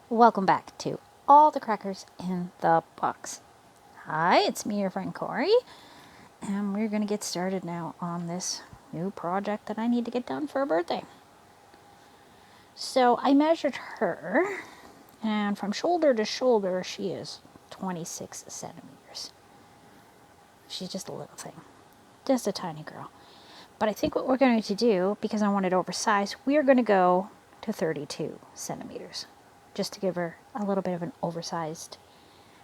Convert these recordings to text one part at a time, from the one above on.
Welcome back to All the Crackers in the Box. Hi, it's me, your friend Corey, and we're going to get started now on this new project that I need to get done for her birthday. So I measured her, and from shoulder to shoulder, she is 26 centimeters. She's just a little thing, just a tiny girl. But I think what we're going to do, because I want it oversized, we are going to go to 32 centimeters, just to give her a little bit of an oversized.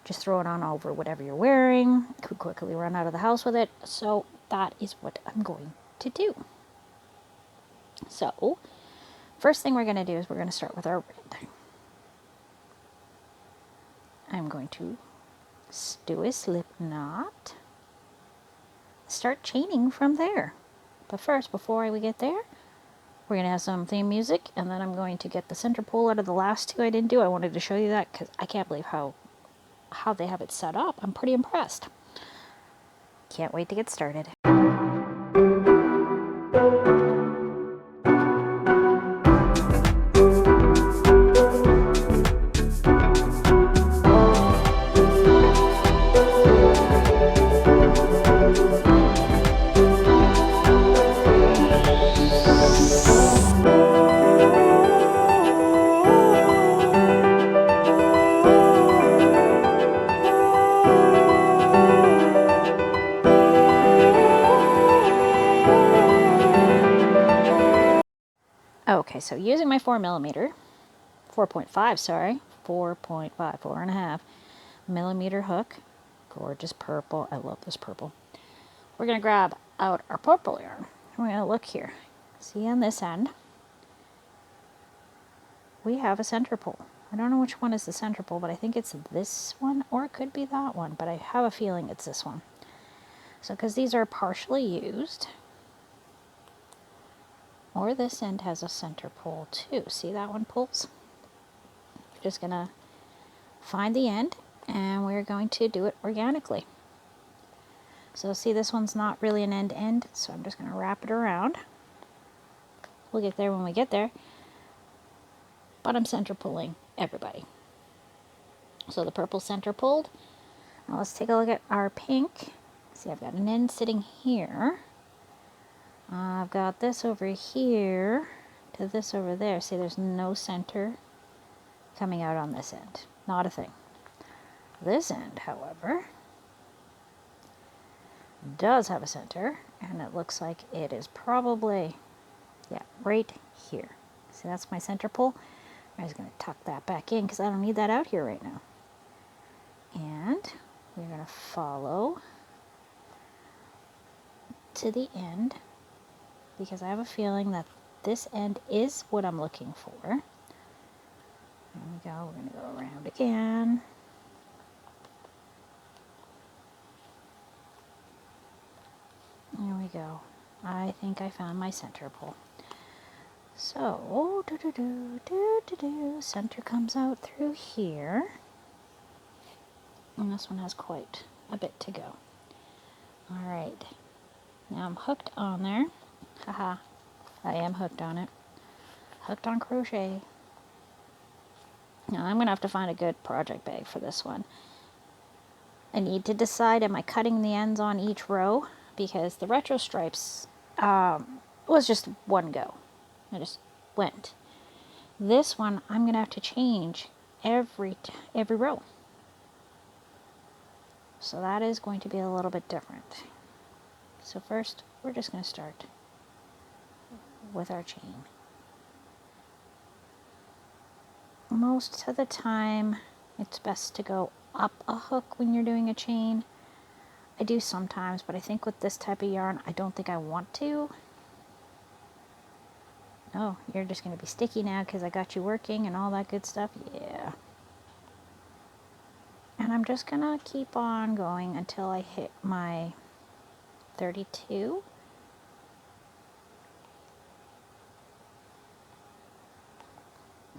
Just throw it on over whatever you're wearing. Could quickly run out of the house with it. So that is what I'm going to do. So first thing we're going to do is we're going to start with our red. I'm going to do a slip knot. Start chaining from there. But first, before we get there, we're going to have some theme music, and then I'm going to get the center pole out of the last two I didn't do. I wanted to show you that because I can't believe how they have it set up. I'm pretty impressed. Can't wait to get started. Okay, so using my 4.5, sorry, 4.5, 4.5 millimeter hook, gorgeous purple. I love this purple. We're going to grab out our purple yarn. We're going to look here. See on this end, we have a center pole. I don't know which one is the center pole, but I think it's this one, or it could be that one, but I have a feeling it's this one. So, because these are partially used, or this end has a center pole too. See that one pulls? We're just going to find the end, and we're going to do it organically. So see, this one's not really an end, so I'm just going to wrap it around. We'll get there when we get there, but I'm center pulling everybody. So the purple center pulled. Now let's take a look at our pink. See, I've got an end sitting here. I've got this over here to this over there. See, there's no center coming out on this end. Not a thing. This end, however, does have a center, and it looks like it is probably, yeah, right here. See, that's my center pull. I'm just going to tuck that back in because I don't need that out here right now. And we're going to follow to the end because I have a feeling that this end is what I'm looking for. There we go. We're going to go around again. There we go. I think I found my center pole. So, center comes out through here. And this one has quite a bit to go. Alright. Now I'm hooked on there. Haha. I am hooked on it. Hooked on crochet. Now I'm going to have to find a good project bag for this one. I need to decide, am I cutting the ends on each row? Because the retro stripes was just one go. I just went. This one, I'm going to have to change every row. So that is going to be a little bit different. So first, we're just going to start with our chain. Most of the time, it's best to go up a hook when you're doing a chain. I do sometimes, but I think with this type of yarn, I don't think I want to. Oh, you're just going to be sticky now because I got you working and all that good stuff. Yeah. And I'm just going to keep on going until I hit my 32.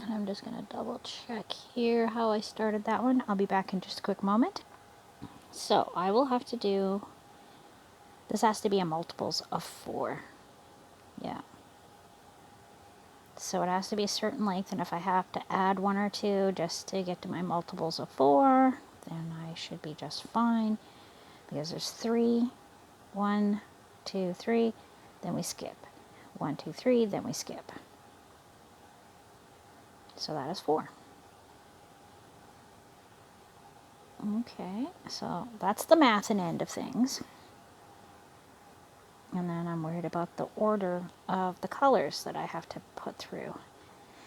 And I'm just going to double check here how I started that one. I'll be back in just a quick moment. So I will have to do, this has to be a multiples of 4. Yeah. So it has to be a certain length, and if I have to add 1 or 2 just to get to my multiples of 4, then I should be just fine, because there's 3, 1, 2, 3, then we skip. 1, 2, 3, then we skip. So that is 4. Okay, so that's the math and end of things. And then I'm worried about the order of the colors that I have to put through.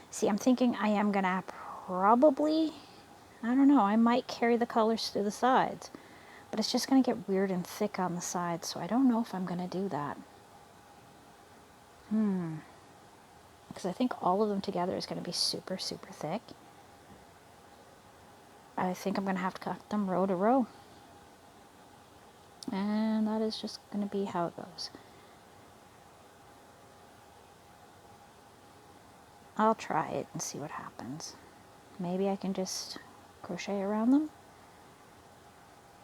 See, I'm thinking I am going to probably, I don't know, I might carry the colors through the sides. But it's just going to get weird and thick on the sides, so I don't know if I'm going to do that. Because I think all of them together is going to be super, super thick. I think I'm going to have to cut them row to row. And that is just going to be how it goes. I'll try it and see what happens. Maybe I can just crochet around them.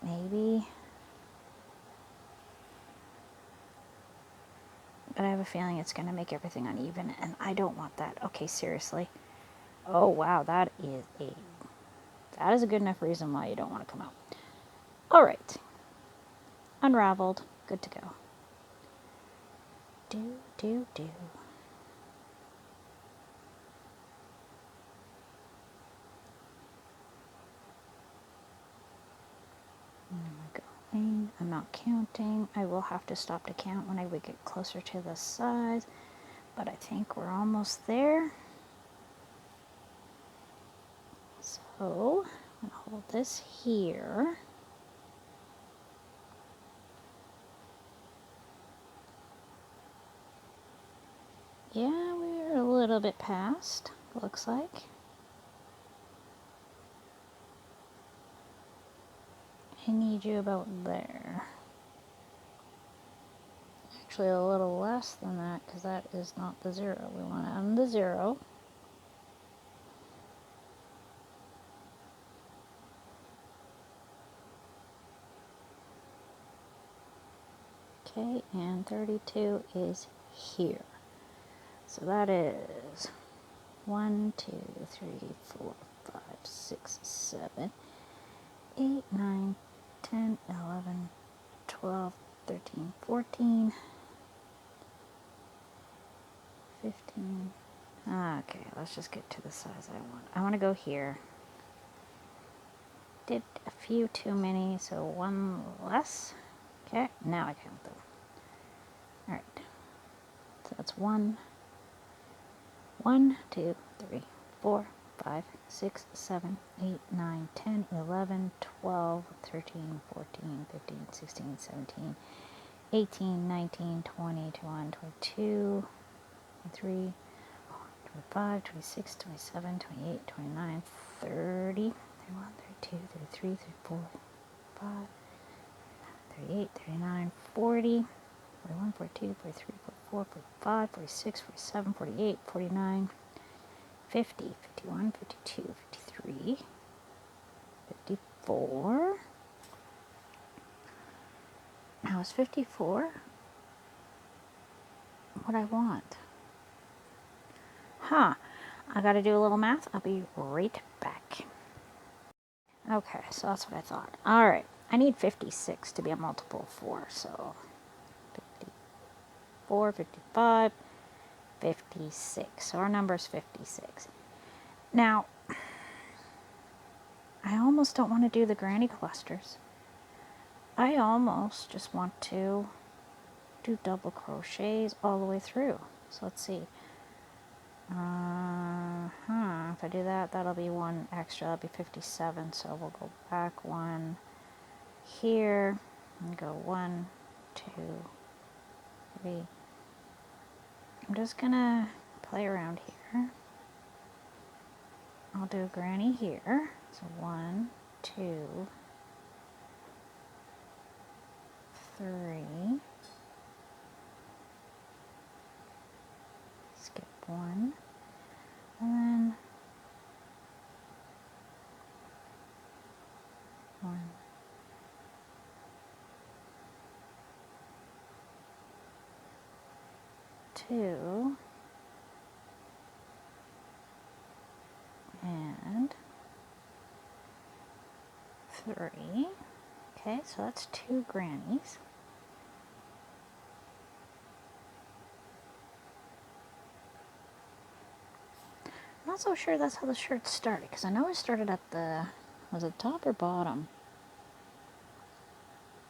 Maybe. But I have a feeling it's going to make everything uneven, and I don't want that. Okay, seriously. Oh, wow, that is a good enough reason why you don't want to come out. All right. Unraveled. Good to go. Do, do, do. I'm not counting. I will have to stop to count when I would get closer to the size, but I think we're almost there. So I'm going to hold this here. Yeah, we're a little bit past, looks like. I need you about there. Actually, a little less than that, because that is not the 0. We want to end the 0. Okay, and 32 is here. So that is 1, 2, 3, 4, 5, 6, 7, 8, 9, 10, 11, 12, 13, 14, 15. Okay, let's just get to the size I want. I want to go here. Did a few too many, so 1 less. Okay, now I count them. Alright, so that's 1, 2, 3, 4, 5, 6, 7, 8, 9, 10, 11, 12, 13, 14, 15, 16, 17, 18, 19, 20, 21, 22, 23, 25, 26, 27, 28, 29, 30, 31, 32, 33, 34, 35, 38, 39, 40, 41, 42, 43, 44, 45, 46, 47, 48, 49, 50, 51, 52, 53, 54. Now is 54 what I want? Huh. I gotta do a little math. I'll be right back. Okay, so that's what I thought. Alright, I need 56 to be a multiple of 4, so 54, 55, 56. So our number is 56. Now, I almost don't want to do the granny clusters. I almost just want to do double crochets all the way through. So let's see. If I do that, that'll be 1 extra. That'll be 57. So we'll go back 1 here and go 1, 2, 3. I'm just gonna play around here. I'll do a granny here. So 1, 2, 3. Skip 1. And then 1, 2, 3. Okay, so that's 2 grannies. I'm not so sure that's how the shirt started, because I know it started at the, was it top or bottom?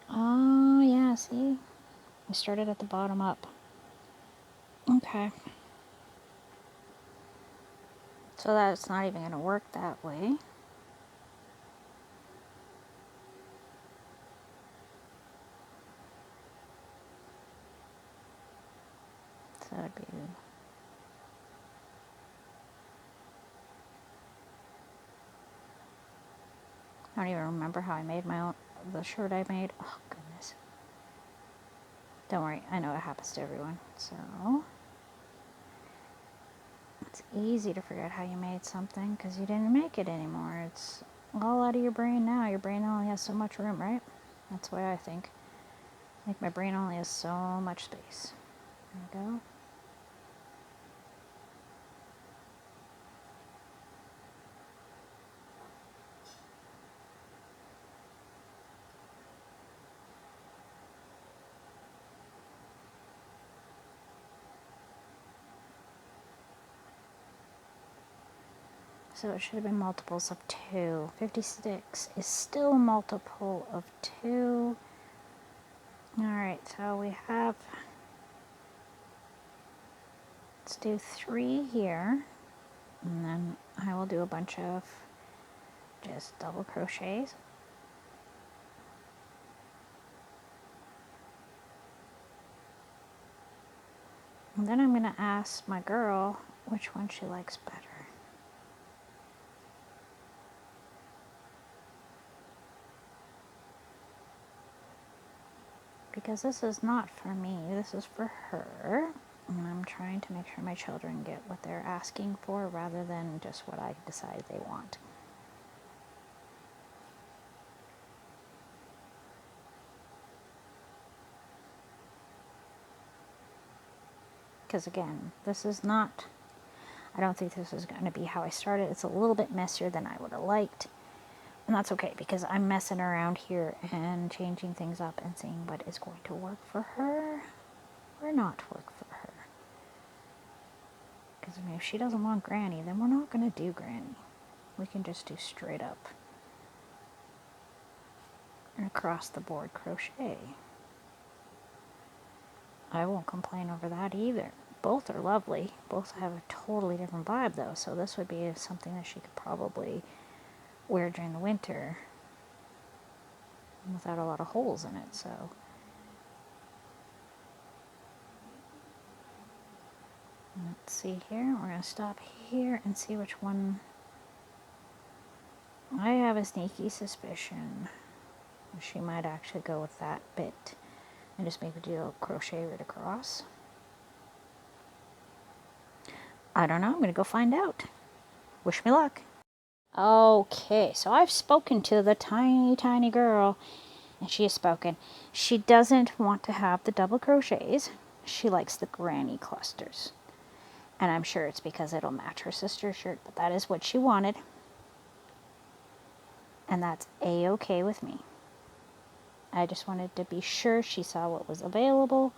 Oh, yeah, see? We started at the bottom up. Okay. So that's not even going to work that way. So that'd be... I don't even remember how I made my own, the shirt I made. Oh, goodness. Don't worry, I know it happens to everyone. So, it's easy to forget how you made something because you didn't make it anymore. It's all out of your brain now. Your brain only has so much room, right? That's the way I think. Like, my brain only has so much space. There we go. So it should have been multiples of 2. 56 is still a multiple of 2. Alright, so we have, let's do 3 here. And then I will do a bunch of just double crochets. And then I'm going to ask my girl which one she likes better. Because this is not for me, this is for her. And I'm trying to make sure my children get what they're asking for rather than just what I decide they want. Because again, this is not, I don't think this is going to be how I started. It's a little bit messier than I would have liked. And that's okay because I'm messing around here and changing things up and seeing what is going to work for her or not work for her. Because I mean, if she doesn't want granny, then we're not going to do granny. We can just do straight up and across the board crochet. I won't complain over that either. Both are lovely. Both have a totally different vibe though, so this would be something that she could probably wear during the winter without a lot of holes in it. So let's see here. We're going to stop here and see which one. I have a sneaky suspicion she might actually go with that bit and just make a deal crochet right across. I don't know. I'm going to go find out. Wish me luck. Okay, so I've spoken to the tiny, tiny girl, and she has spoken. She doesn't want to have the double crochets. She likes the granny clusters. And I'm sure it's because it'll match her sister's shirt, but that is what she wanted. And that's A-okay with me. I just wanted to be sure she saw what was available,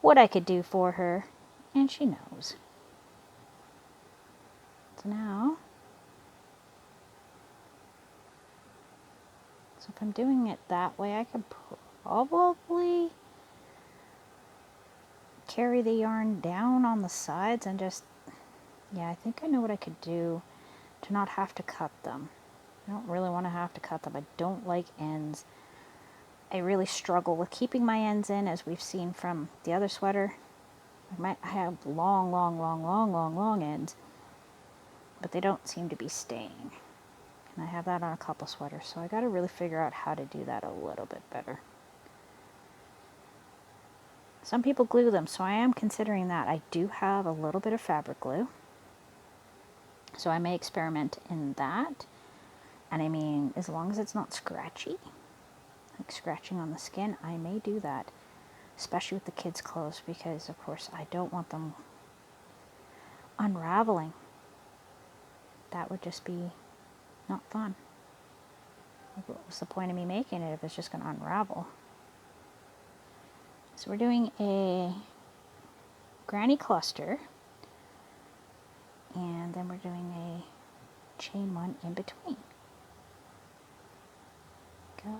what I could do for her, and she knows. So now, so if I'm doing it that way, I could probably carry the yarn down on the sides and just, yeah, I think I know what I could do to not have to cut them. I don't really want to have to cut them. I don't like ends. I really struggle with keeping my ends in, as we've seen from the other sweater. I have long ends, but they don't seem to be staying. And I have that on a couple sweaters, so I got to really figure out how to do that a little bit better. Some people glue them, so I am considering that. I do have a little bit of fabric glue, so I may experiment in that. And I mean, as long as it's not scratchy, like scratching on the skin, I may do that, especially with the kids' clothes, because of course I don't want them unraveling. That would just be not fun. Like, what was the point of me making it if it's just going to unravel? So we're doing a granny cluster, and then we're doing a chain one in between. Go.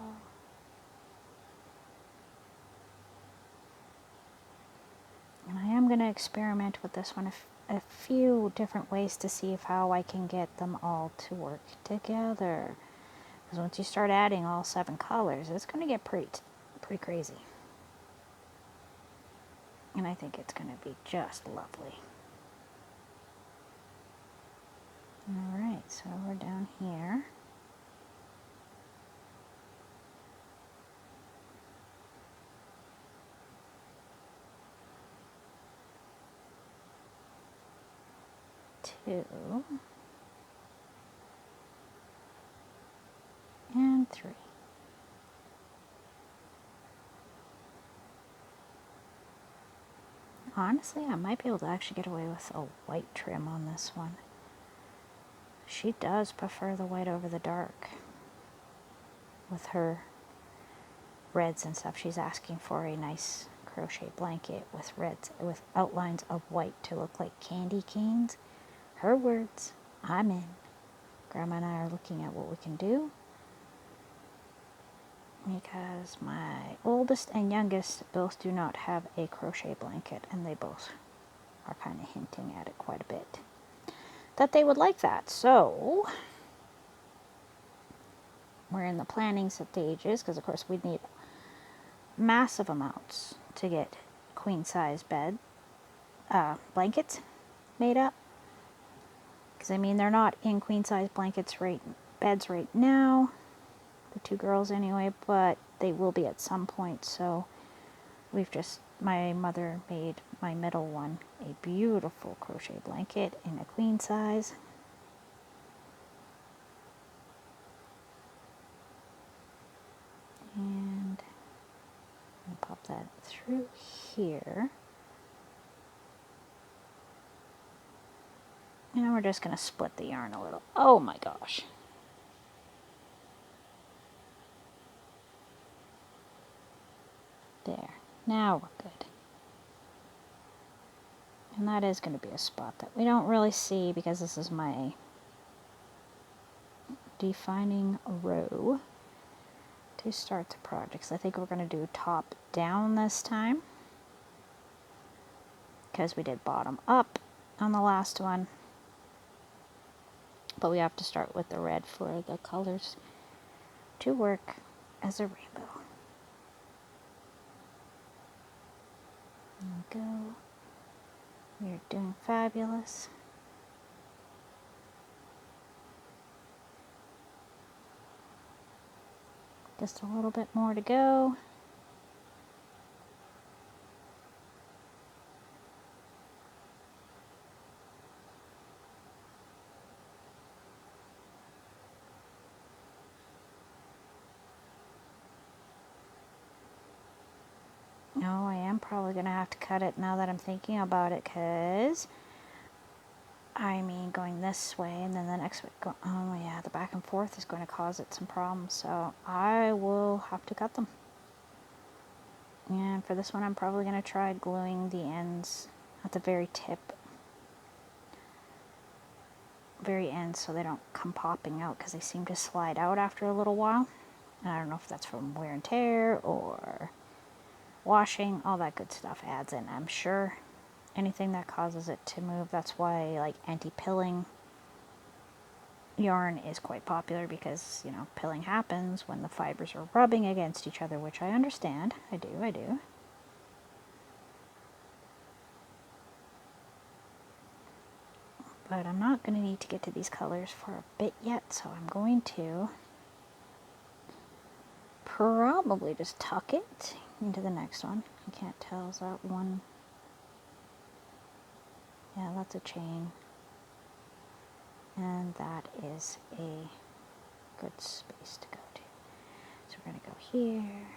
And I am going to experiment with this one a few different ways to see how I can get them all to work together. Because once you start adding all 7 colors, it's going to get pretty crazy. And I think it's going to be just lovely. Alright, so we're down here. Two. And 3. Honestly, I might be able to actually get away with a white trim on this one. She does prefer the white over the dark. With her reds and stuff, she's asking for a nice crochet blanket with reds, with outlines of white to look like candy canes. Her words, I'm in. Grandma and I are looking at what we can do, because my oldest and youngest both do not have a crochet blanket, and they both are kind of hinting at it quite a bit, that they would like that. So we're in the planning stages, because of course we'd need massive amounts to get queen size blankets made up, because I mean they're not in queen size beds right now, the 2 girls anyway, but they will be at some point. So my mother made my middle one a beautiful crochet blanket in a queen size. And I'll pop that through here. And we're just going to split the yarn a little. Oh my gosh. There. Now we're good. And that is going to be a spot that we don't really see, because this is my defining row to start the projects. I think we're going to do top down this time, because we did bottom up on the last one. But we have to start with the red for the colors to work as a rainbow. There we go. You're doing fabulous. Just a little bit more to go. No, I am probably going to have to cut it now that I'm thinking about it, because I mean going this way and then the next way, oh yeah, the back and forth is going to cause it some problems, so I will have to cut them. And for this one I'm probably going to try gluing the ends at the very end, so they don't come popping out, because they seem to slide out after a little while. And I don't know if that's from wear and tear or washing. All that good stuff adds in, I'm sure. Anything that causes it to move. That's why like anti-pilling yarn is quite popular, because you know, pilling happens when the fibers are rubbing against each other, which I understand. I do. But I'm not going to need to get to these colors for a bit yet, so I'm going to probably just tuck it into the next one. I can't tell, is that one? Yeah, that's a chain. And that is a good space to go to. So we're going to go here.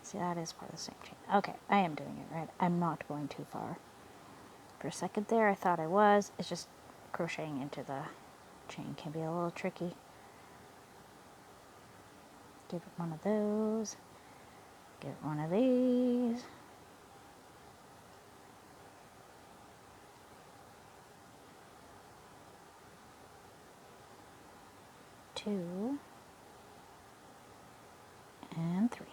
See, that is part of the same chain. Okay, I am doing it right. I'm not going too far. For a second there, I thought I was. It's just crocheting into the chain can be a little tricky. Give it one of those. Give it one of these. Two. And three.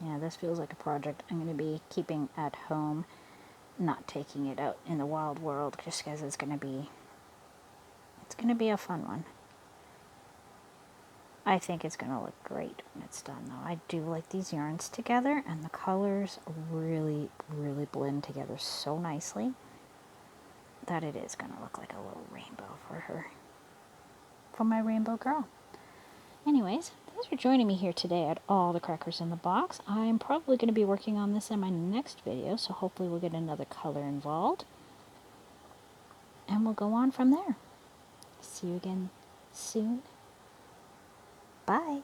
Yeah, this feels like a project I'm going to be keeping at home, not taking it out in the wild world, just because it's going to be a fun one. I think it's going to look great when it's done, though. I do like these yarns together, and the colors really, really blend together so nicely that it is going to look like a little rainbow for her, for my rainbow girl. Anyways, thanks for joining me here today at All the Crackers in the Box. I'm probably going to be working on this in my next video, so hopefully we'll get another color involved. And we'll go on from there. See you again soon. Bye.